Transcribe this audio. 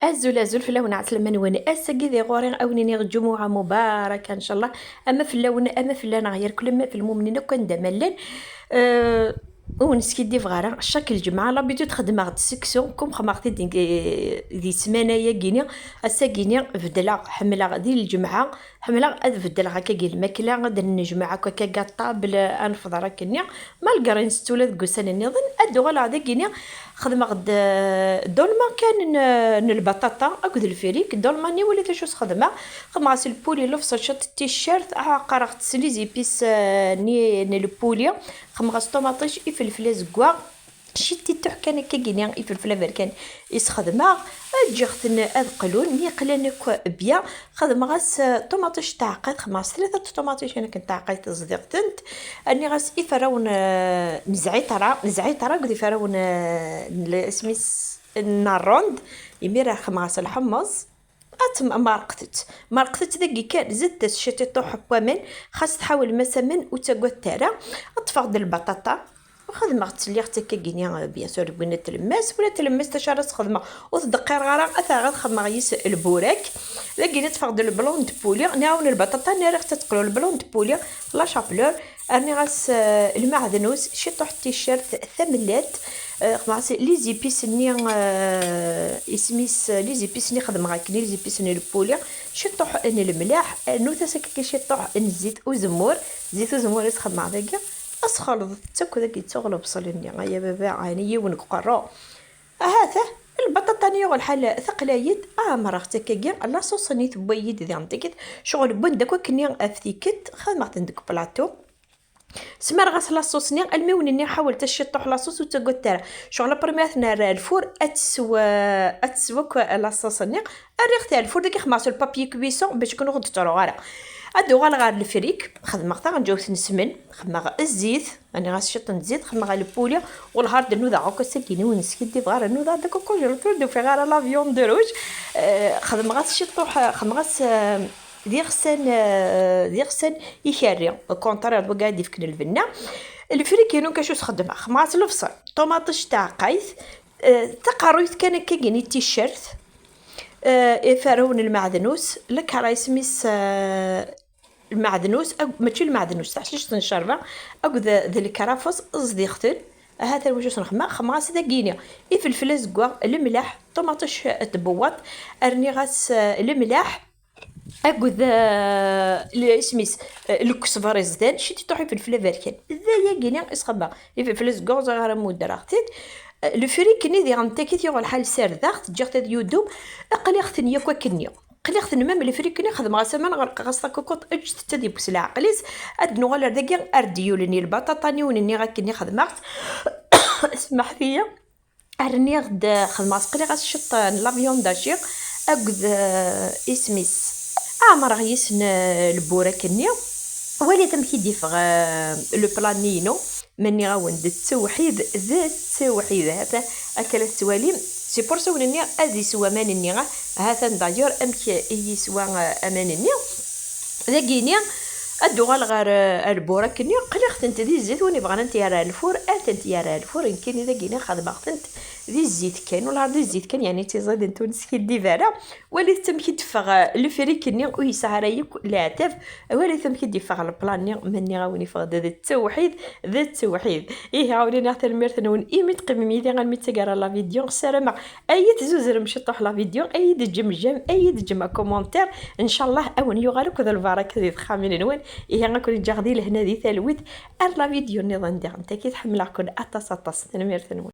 الزلازل في اللون عتلما نواني اساكي ذي غورين اونيني جمعة مباركة ان شاء الله. اما في اللون اما في اللون غير كل ما في المؤمنين كان دملن أه ونسكي دي فغارا شاك الجمعة لا بيتو تخدم غد سكسون كوم خمارتي دي سمانة يا كينيا اسا كينيا فدلا حملا غدي الجمعة حملا اد فدلا هكا كي الماكلة غدا نجمع هكا كاطا بلا انفض راه كينيا مالغرا نستولا كوسان النظام ادو غلا هذا كينيا خدمة غد دولما كان البطاطا اكد الفريك دولما ني وليت شو خدمة خدمة البولي لفصل شط التيشيرت قرقت سليزي بيس ني البوليا خدمة طوماطيش فلفله زكوا شتي تحكان هكا كينيا الفلفله بركان يسخدمها جيختن اذقلون ني قلانك بيا خدمه غاس طوماطيش تعقيد خمس ثلاثه طوماطيش انا كنت تعقيد صديقتنت اني غاس يفراون نزعي ترى قد يفراون اسميس الناروند يمير خماس الحمص اتم مرقتت ذاكي كان زدت الشتي طوح بوامن خاص تحاول مسمن وتقوى ترى تفقد البطاطا وخدمة تسليغ تكا كينيا بيان سور بغينا تلماس ولا تلماس تشارس خدمة وتدقير غارة اثا خدمة غيس البوراك لكن تفقد البلون دبولي ناون البطاطا ناريخ تتقلو البلون دبولي لا شابلور اني غاس المعدنوس شي طوح التيشيرت ثملات خلاص لي زيبيس ني اسميس لي زيبيس ني خدمة غاك لي زيبيس ني البولي شي طوح ان الملاح نوثا سكا شي طوح ان الزيت وزمور زيت وزمور يسخدم هذاك أسخلط تاكو ذاك يتغلب بصلني يا بابا عانية ونقرا هذا البطاطا نيو الحال ثقلايد مرختك كيا لا صوصني تبويد ذي عندك شغل بندك وكني افتيكت خدمت عندك بلاطو سمر غاس لا صوصني المون اني حاولت الشطح لا صوص وتقول ترى شغل برميات نار الفور اتسوك لا صوصني الريخ تاع الفور داك خماس البابي كويسون باش كنو غد ترو غاره ادو غال غار الفريك خدمه غتا غنجوز نسمن خدمه الزيت انا غنشط الزيت خدمه البوليا والهارد نوضع هكا سكيني ونسكي دي غار نوضع داك كونجيلاتور دو في غار لا فيون دو روج خدمه غتشطو خدمه غاس ديغسن يخري كونطرا بقى يفكن الفنا الفريك ينو كاشوس خدمه خماس الفصل طوماطيش تاع قيث تقارويت كان كيني التيشيرت فرون المعدنوس لك راه يسميس المعدنوس ماشي المعدنوس تاع شيش تنشربه اكو ذا الكرافس صديقتن هذا واش نخمه خماس دقيقه الفلفله زكوا الملح طوماطيش تبوط ارني غاس الملح اكو ذا اسميس الكزبره زدان شتي طوحي في الفلفله بركان ذا يا اسخبا الفلفله زكوا صغار مودراتيت لو فريك ني دي غنتاكيت يغ الحال سار ضغط جات يودوب قليختني كوا كنيا قليختني مام لي فريك ني خدم غاسمان غرق غاسطا كوكوط اج تدي بسلا عقليس ادنو غلا داكي ارديولني البطاطا ني غاكني خدمت اسمح فيا ارني غد خدمات قلي غاشط لافيون داشيق اكد اسميس عمر غيسن البوراكني ولي تمكي ديفغ لو بلانينو مني غاون التوحيد ذات التوحيد هذا اكل السواليم سي بور سو نني ازي سوا مانني هذا دايور امكي يسوا امانني ذاكيني ادو غير البورا كني قلقت انت دي الزيت وني بغا انت يرا الفور انت يرا الفور يمكن ذاكيني خدمت انت دي الزيت كان ولا دي الزيت كان يعني تزاد انت نسكي دي فارا ولي تمكي تفغ لو فريك كني وي سهرايك لا تف ولي تمكي دي فغ البلان مني غاوني فغ ذا التوحيد ذا التوحيد ايه عاودي نعطي الميرثنون ايميت قيمي دي غنميت تقرا لا فيديو سلام اي تزوزر مشي طوح لا فيديو اي دجم اي دجم كومونتير ان شاء الله اون يغالك ذا البركه دي خامين نوين إيه غنكون جاغدي لهنا دي ثالوث ار لا فيديو نظام ديال انت كي تحمل كل اتصاتص نميرثنون